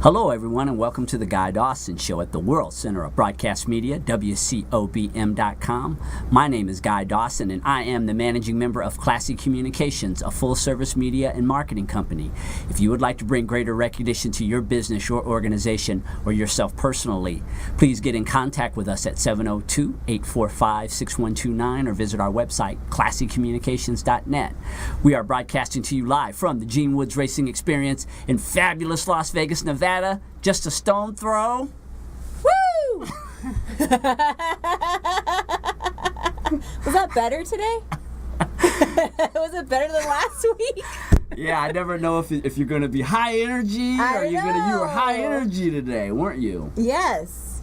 Hello, everyone, and welcome to the Guy Dawson Show at the World Center of Broadcast Media, WCOBM.com. My name is Guy Dawson, and I am the managing member of Classy Communications, a full-service media and marketing company. If you would like to bring greater recognition to your business, your organization, or yourself personally, please get in contact with us at 702-845-6129 or visit our website, classycommunications.net. We are broadcasting to you live from the Gene Woods Racing Experience in fabulous Las Vegas, Nevada. Just a stone throw. Woo! Was that better today? Was it better than last week? Yeah, I never know if you're going to be high energy or you were high energy today, weren't you? Yes.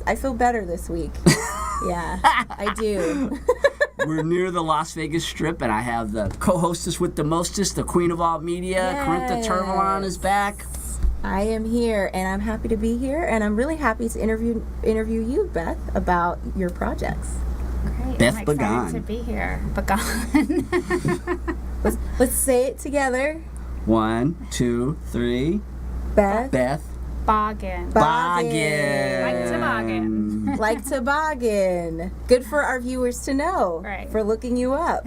I feel better this week. Yeah, I do. We're near the Las Vegas Strip, and I have the co-hostess with the mostest, the queen of all media, Corinta Turvalon is back. I am here, and I'm happy to be here, and I'm really happy to interview you, Beth, about your projects. Great. Beth I'm Began. excited to be here. Began. Let's say it together. 1, 2, 3. Beth. Boggin. Boggin. Like toboggan. Like toboggan. Good for our viewers to know. Right. For looking you up.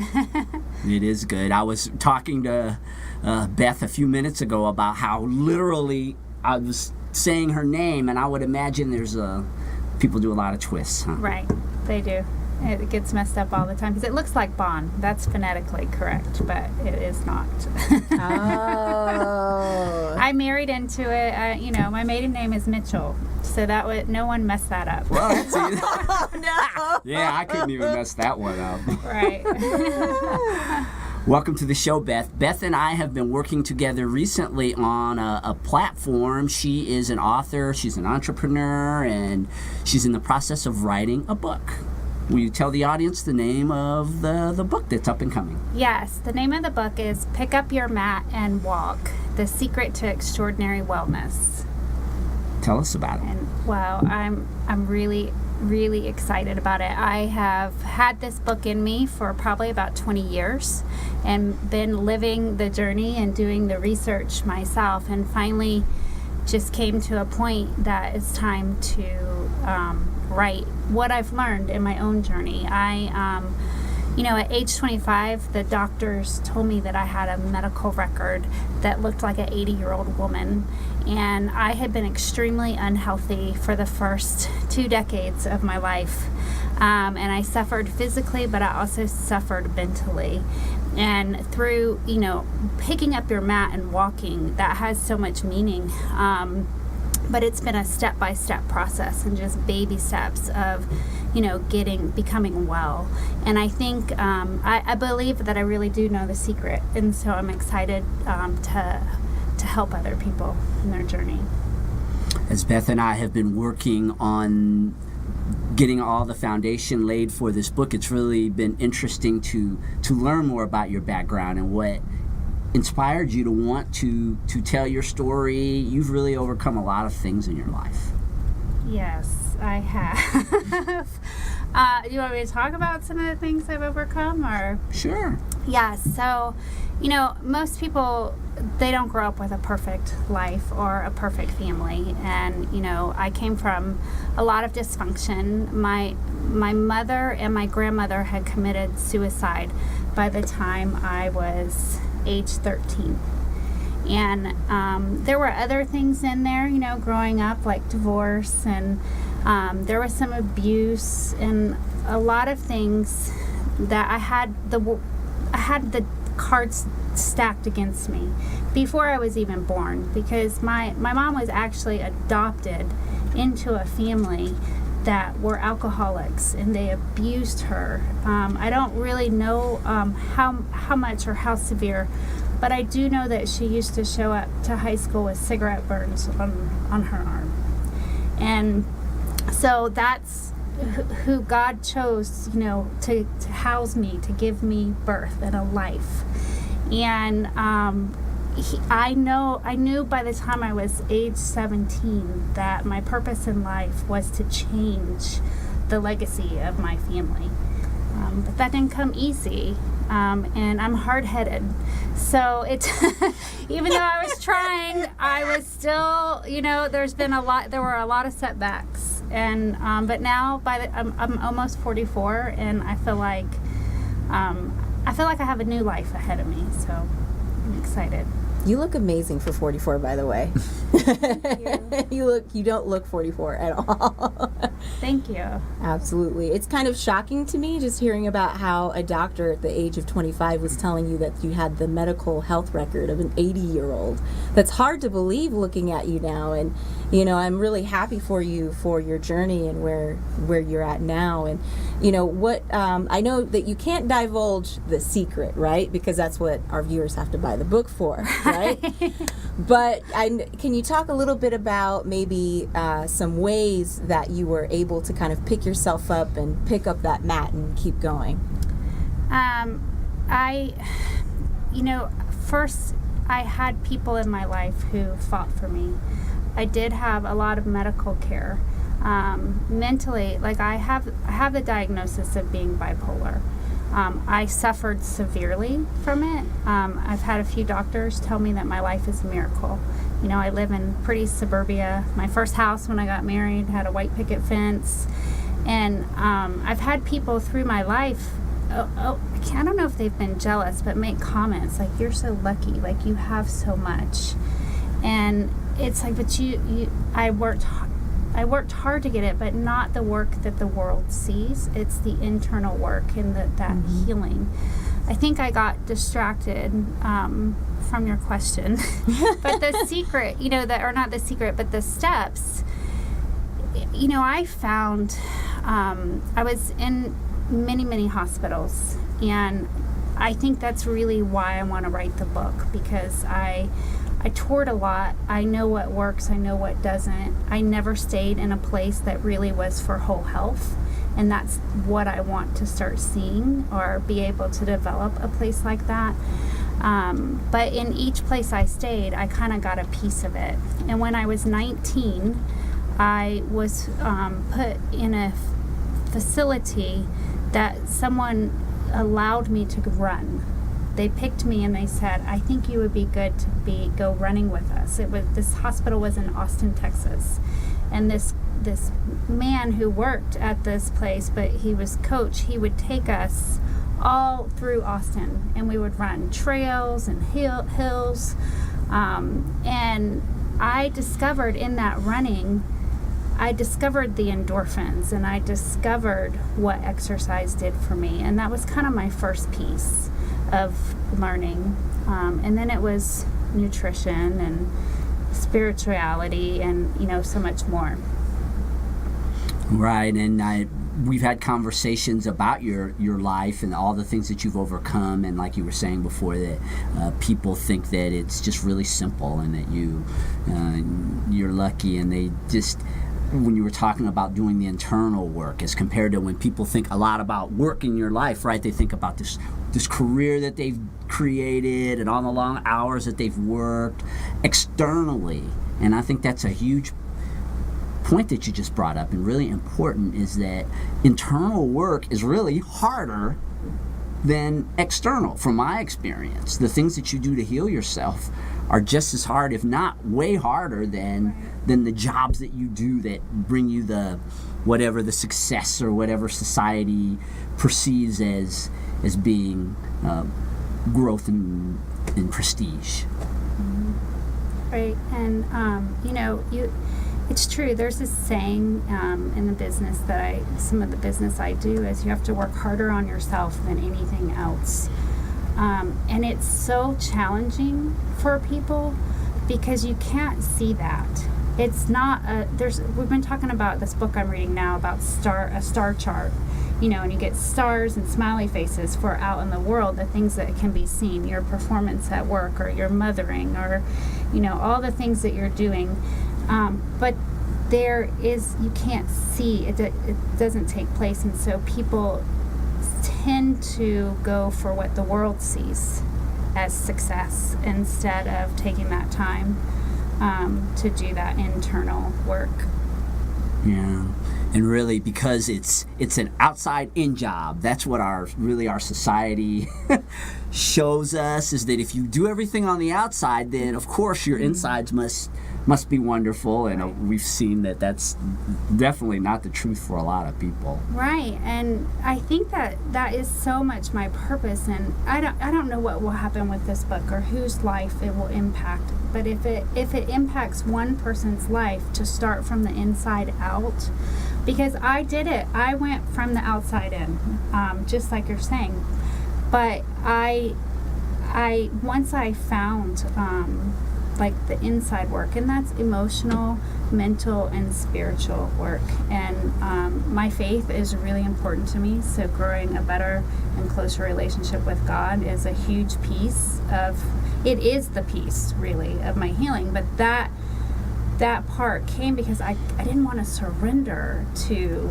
It is good. I was talking to Beth a few minutes ago about how literally I was saying her name, and I would imagine there's people do a lot of twists, huh? Right. They do. It gets messed up all the time because it looks like Bon. That's phonetically correct, but it is not. Oh. I married into it. My maiden name is Mitchell, so no one messed that up. Well, that's easy. Oh, no. Yeah, I couldn't even mess that one up. Right. Welcome to the show, Beth. Beth and I have been working together recently on a platform. She is an author, she's an entrepreneur, and she's in the process of writing a book. Will you tell the audience the name of the book that's up and coming? Yes, the name of the book is Pick Up Your Mat and Walk, The Secret to Extraordinary Wellness. Tell us about it. And I'm really excited about it. I have had this book in me for probably about 20 years and been living the journey and doing the research myself, and finally just came to a point that it's time to write what I've learned in my own journey. At age 25, the doctors told me that I had a medical record that looked like an 80-year-old woman, and I had been extremely unhealthy for the first 2 decades of my life, and I suffered physically, but I also suffered mentally. And through, picking up your mat and walking, that has so much meaning. But it's been a step-by-step process and just baby steps of, becoming well. And I think, I believe that I really do know the secret. And so I'm excited to help other people in their journey. As Beth and I have been working on getting all the foundation laid for this book, it's really been interesting to learn more about your background and what inspired you to want to tell your story. You've really overcome a lot of things in your life. Yes, I have. Do you want me to talk about some of the things I've overcome, or? Sure. Yeah, so, most people, they don't grow up with a perfect life or a perfect family. And, I came from a lot of dysfunction. My mother and my grandmother had committed suicide by the time I was age 13. And there were other things in there, growing up, like divorce, and there was some abuse and a lot of things that I had the cards stacked against me before I was even born, because my mom was actually adopted into a family that were alcoholics, and they abused her. I don't really know how much or how severe, but I do know that she used to show up to high school with cigarette burns on her arm. And so that's who God chose, to house me, to give me birth and a life. And I knew by the time I was age 17 that my purpose in life was to change the legacy of my family. But that didn't come easy, and I'm hard-headed. So it, even though I was trying, I was still, there were a lot of setbacks. And but now, I'm almost 44, and I feel like I have a new life ahead of me. So I'm excited. You look amazing for 44, by the way. Thank you. You don't look 44 at all. Thank you. Absolutely. It's kind of shocking to me just hearing about how a doctor at the age of 25 was telling you that you had the medical health record of an 80-year-old. That's hard to believe looking at you now. And, I'm really happy for you for your journey and where you're at now. And, I know that you can't divulge the secret, right? Because that's what our viewers have to buy the book for, right? But can you talk a little bit about maybe some ways that you were able to kind of pick yourself up and pick up that mat and keep going? First I had people in my life who fought for me. I did have a lot of medical care. Mentally, I have the diagnosis of being bipolar. I suffered severely from it. I've had a few doctors tell me that my life is a miracle. I live in pretty suburbia. My first house when I got married had a white picket fence. And I've had people through my life, I don't know if they've been jealous, but make comments like, you're so lucky, like you have so much. And it's like, but I worked hard to get it, but not the work that the world sees. It's the internal work and that healing. I think I got distracted from your question. But the secret, not the secret, but the steps, I found, I was in many, many hospitals. And I think that's really why I want to write the book, because I toured a lot. I know what works. I know what doesn't. I never stayed in a place that really was for whole health. And that's what I want to start seeing, or be able to develop a place like that. But in each place I stayed, I kind of got a piece of it. And when I was 19, I was put in a facility that someone allowed me to run. They picked me and they said, I think you would be good to go running with us. This hospital was in Austin, Texas. And this man who worked at this place, but he was coach, he would take us all through Austin, and we would run trails and hills. And I discovered in that running, I discovered the endorphins, and I discovered what exercise did for me. And that was kind of my first piece of learning. And then it was nutrition and spirituality and, so much more. Right, and we've had conversations about your life and all the things that you've overcome, and like you were saying before, that people think that it's just really simple and that you're lucky, and they just, when you were talking about doing the internal work as compared to when people think a lot about work in your life, right? They think about this career that they've created and all the long hours that they've worked externally. And I think that's a huge point that you just brought up, and really important, is that internal work is really harder than external. From my experience, the things that you do to heal yourself are just as hard, if not way harder, than the jobs that you do that bring you the success or whatever society perceives as being growth and prestige. Right, and it's true. There's this saying in the business some of the business I do is you have to work harder on yourself than anything else. And it's so challenging for people because you can't see that. It's not we've been talking about this book I'm reading now about a star chart, and you get stars and smiley faces for out in the world, the things that can be seen, your performance at work or your mothering or, all the things that you're doing. But you can't see, it doesn't take place. And so people tend to go for what the world sees as success instead of taking that time to do that internal work. Yeah. And really, because it's an outside in job, that's what our society shows us, is that if you do everything on the outside, then of course your insides must be wonderful. And we've seen that that's definitely not the truth for a lot of people. Right, and I think that is so much my purpose. And I don't know what will happen with this book or whose life it will impact. But if it impacts one person's life, to start from the inside out, because I did it. I went from the outside in, just like you're saying. But I once I found like the inside work, and that's emotional, mental, and spiritual work. And my faith is really important to me. So growing a better and closer relationship with God is a huge piece of. It is the piece really of my healing. But that part came because I didn't want to surrender to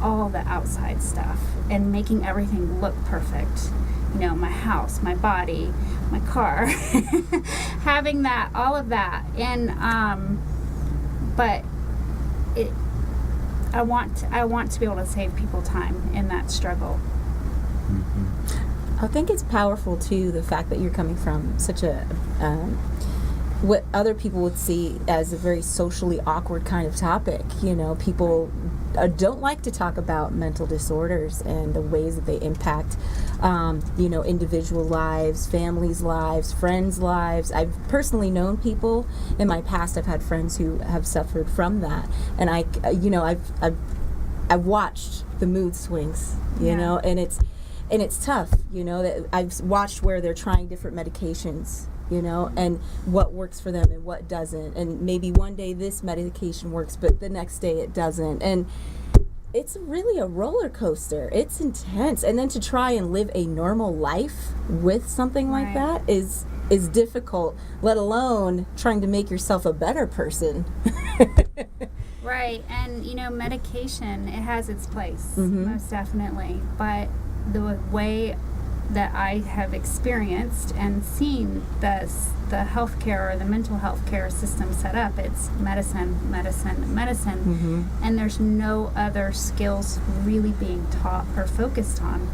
all the outside stuff and making everything look perfect. You know, my house, my body, my car, having that, all of that. And but I want to be able to save people time in that struggle. I think it's powerful too, the fact that you're coming from such a what other people would see as a very socially awkward kind of topic. You know, people don't like to talk about mental disorders and the ways that they impact, individual lives, families' lives, friends' lives. I've personally known people in my past. I've had friends who have suffered from that, and I've watched the mood swings. You know, and it's tough. You know, that I've watched where they're trying different medications. You know, and what works for them and what doesn't. And maybe one day this medication works, but the next day it doesn't. And it's really a roller coaster. It's intense. And then to try and live a normal life with something like that is difficult, let alone trying to make yourself a better person. Right. And, medication, it has its place, most definitely. But the way that I have experienced and seen the healthcare or the mental health care system set up, it's medicine, and there's no other skills really being taught or focused on.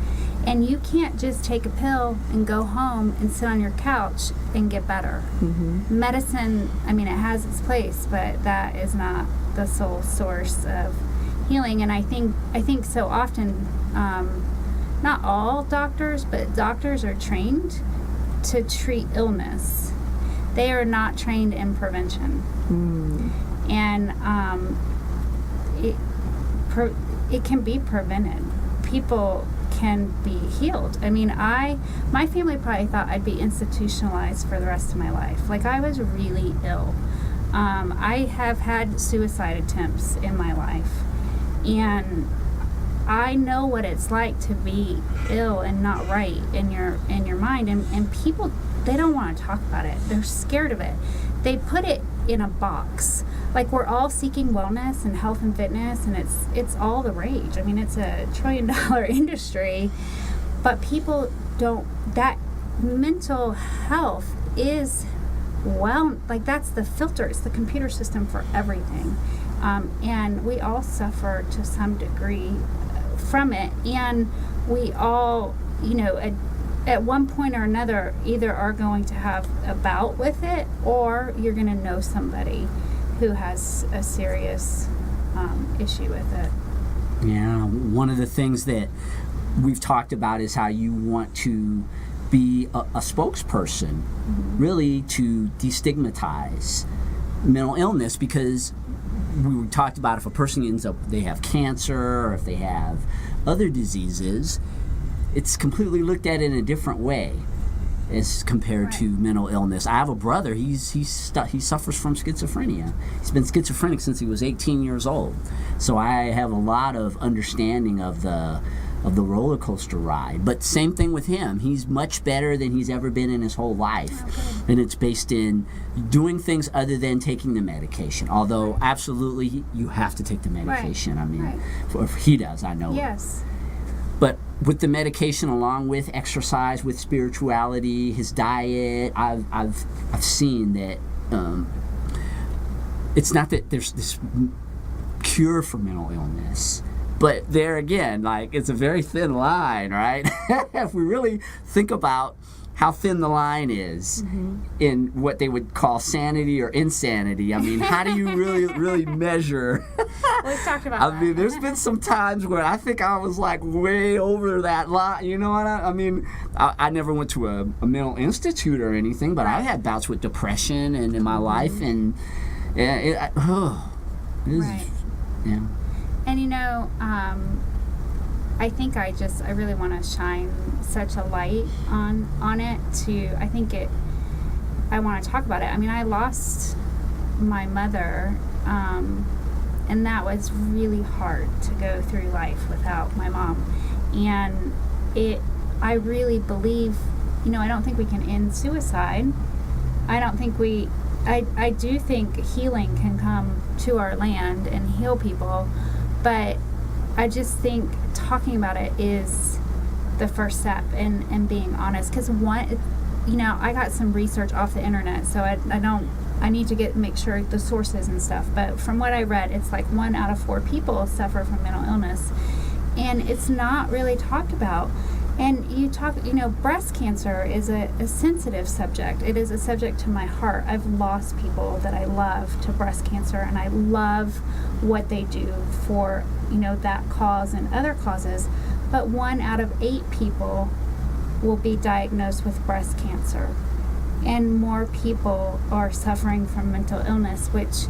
And you can't just take a pill and go home and sit on your couch and get better. Medicine, it has its place, but that is not the sole source of healing. And I think so often, not all doctors, but doctors are trained to treat illness. They are not trained in prevention. And it can be prevented. People can be healed. My family probably thought I'd be institutionalized for the rest of my life. Like, I was really ill. I have had suicide attempts in my life. And I know what it's like to be ill and not right in your mind, and people, they don't want to talk about it. They're scared of it. They put it in a box. Like, we're all seeking wellness and health and fitness, and it's all the rage. It's a $1 trillion industry, but people don't. That mental health is that's the filter. It's the computer system for everything, and we all suffer to some degree from it, and we all, at one point or another, either are going to have a bout with it, or you're going to know somebody who has a serious issue with it. Yeah, one of the things that we've talked about is how you want to be a spokesperson, really, to destigmatize mental illness, because we talked about if a person ends up, they have cancer, or if they have other diseases, it's completely looked at in a different way as compared to mental illness. I have a brother, he suffers from schizophrenia. He's been schizophrenic since he was 18 years old. So I have a lot of understanding of the roller coaster ride. But same thing with him. He's much better than he's ever been in his whole life. And it's based in doing things other than taking the medication. Although, absolutely, you have to take the medication. He does, I know. Yes. But with the medication, along with exercise, with spirituality, his diet, I've seen that it's not that there's this cure for mental illness. But there again, like, it's a very thin line, right? If we really think about how thin the line is in what they would call sanity or insanity. I mean, how do you really measure? We've talked about I mean, there's been some times where I think I was like way over that line. You know what I mean? I never went to a mental institute or anything, but I had bouts with depression and in my life, and it was, Right. yeah. And you know, I think I really want to shine such a light on it I want to talk about it. I mean, I lost my mother, and that was really hard to go through life without my mom. And I really believe, you know, I don't think we can end suicide. I do think healing can come to our land and heal people, but I just think talking about it is the first step and being honest. Because I got some research off the internet, so I need to make sure the sources and stuff. But from what I read, it's like 1 out of 4 people suffer from mental illness, and it's not really talked about. And breast cancer is a sensitive subject. It is a subject to my heart. I've lost people that I love to breast cancer, and I love what they do for, that cause and other causes. But 1 out of 8 people will be diagnosed with breast cancer. And more people are suffering from mental illness, which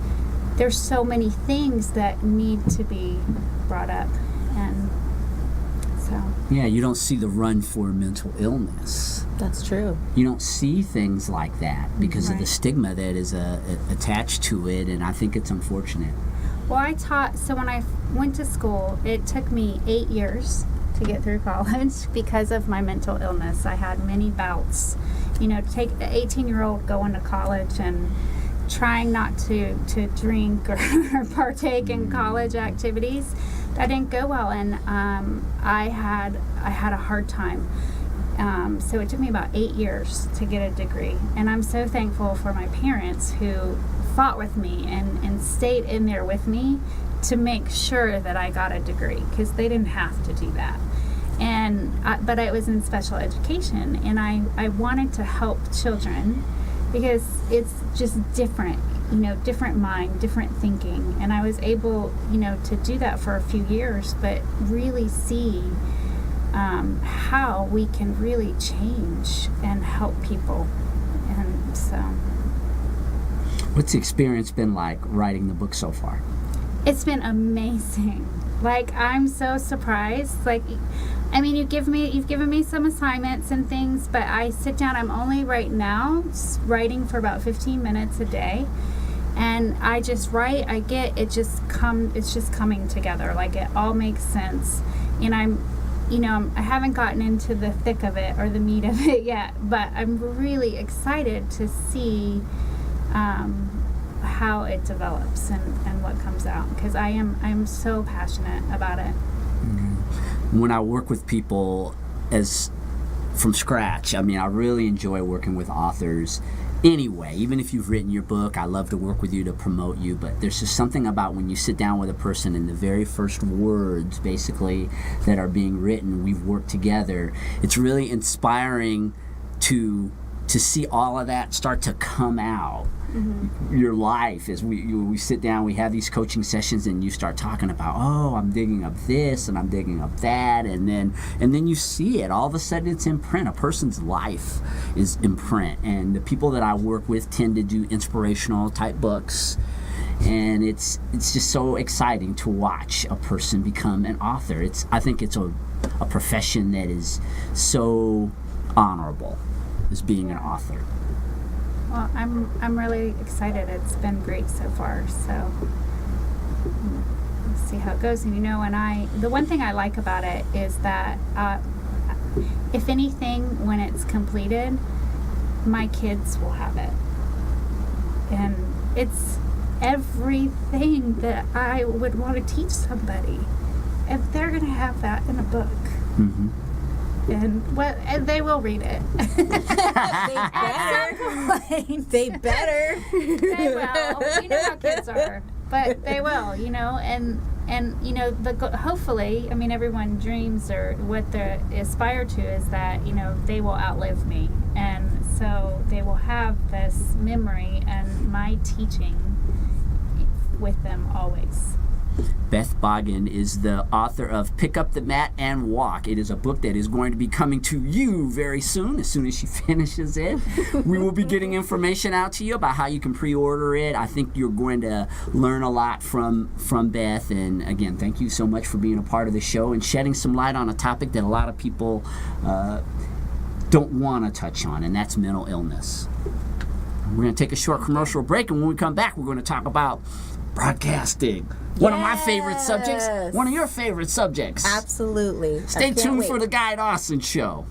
there's so many things that need to be brought up. And so. Yeah, you don't see the run for mental illness. That's true. You don't see things like that because of Right. the stigma that is attached to it, and I think it's unfortunate. Well, so when I went to school, it took me 8 years to get through college because of my mental illness. I had many bouts. To take an 18-year-old going to college and trying not to drink or partake in college activities, that didn't go well, and I had a hard time. So it took me about 8 years to get a degree, and I'm so thankful for my parents who fought with me and stayed in there with me to make sure that I got a degree, because they didn't have to do that. But I was in special education, and I wanted to help children because it's just different, different mind, different thinking. And I was able, to do that for a few years, but really see how we can really change and help people. And so. What's the experience been like writing the book so far? It's been amazing. Like, I'm so surprised. Like, I mean, you've given me some assignments and things, but I sit down. I'm only right now writing for about 15 minutes a day, and I just write. It's just coming together. Like, it all makes sense, and I haven't gotten into the thick of it or the meat of it yet, but I'm really excited to see how it develops and what comes out, because I'm so passionate about it. When I work with people from scratch, I mean, I really enjoy working with authors anyway. Even if you've written your book, I love to work with you to promote you, but there's just something about when you sit down with a person and the very first words basically that are being written, we've worked together. It's really inspiring to see all of that start to come out. Mm-hmm. Your life as we sit down, we have these coaching sessions, and you start talking about, I'm digging up this and I'm digging up that, and then you see it all of a sudden. It's in print. A person's life is in print, and the people that I work with tend to do inspirational type books, and it's just so exciting to watch a person become an author. I think it's a profession that is so honorable as being an author. Well, I'm really excited. It's been great so far. So we'll see how it goes. And the one thing I like about it is that if anything, when it's completed, my kids will have it, and it's everything that I would want to teach somebody if they're going to have that in a book. Mm-hmm. And they will read it. They better. They will. You know how kids are. but they will, you know, and you know, hopefully, I mean, everyone dreams, or what they aspire to is that, you know, they will outlive me, and so they will have this memory and my teaching with them always. Beth Boggin is the author of Pick Up the Mat and Walk. It is a book that is going to be coming to you very soon as she finishes it. We will be getting information out to you about how you can pre-order it. I think you're going to learn a lot from Beth. And again, thank you so much for being a part of the show and shedding some light on a topic that a lot of people don't want to touch on, and that's mental illness. We're going to take a short commercial break, and when we come back, we're going to talk about broadcasting. One of my favorite subjects. One of your favorite subjects. Absolutely. Stay tuned for the Guy Dawson Show.